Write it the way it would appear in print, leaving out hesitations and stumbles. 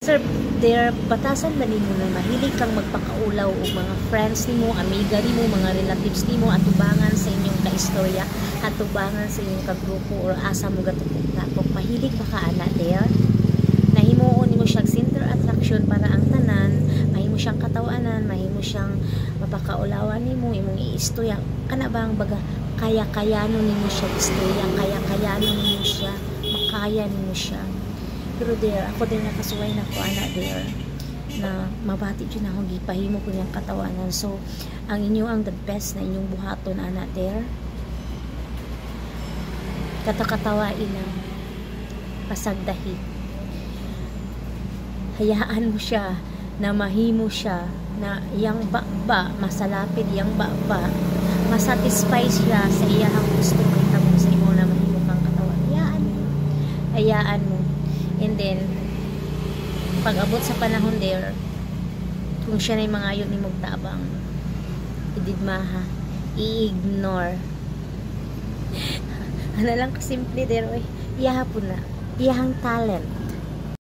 Sir, there batasan man nimo na mahilig kang magpakaulaw og mga friends nimo, amiga nimo, mga relatives nimo atubangan sa inyong kaistorya, atubangan sa inyong kagrupo or asa mo gatupok-tapok. Mahilig ba ka ana there? Nahimuon nimo siyang center attraction para ang tanan, mahimo siyang katawanan, mahimo siyang mapakaulawan nimo, imong iistorya. Kana ba ang baga kaya-kayano nimo siya istorya, kaya-kayano nimo siya, makaya nimo siya. Pero there, ako din nakasuway na ko ana there na mabati dyan ako gipahimo ko niyang katawanan. So ang inyo ang the best na inyong buhaton ana there, katakatawain lang, pasagdahi, hayaan mo siya na mahimo siya na iyang bakba masalapit, iyang bakba masatisfy siya sa iyang gusto mahitabo sa imo na mahimo kang katawan. Hayaan mo. And then, pag abot sa panahon there, kung siya na yung mga ayaw ni magtabang, ididmaha, i-ignore. Ano lang kasimple there, iyahapon na. Iyahang talent.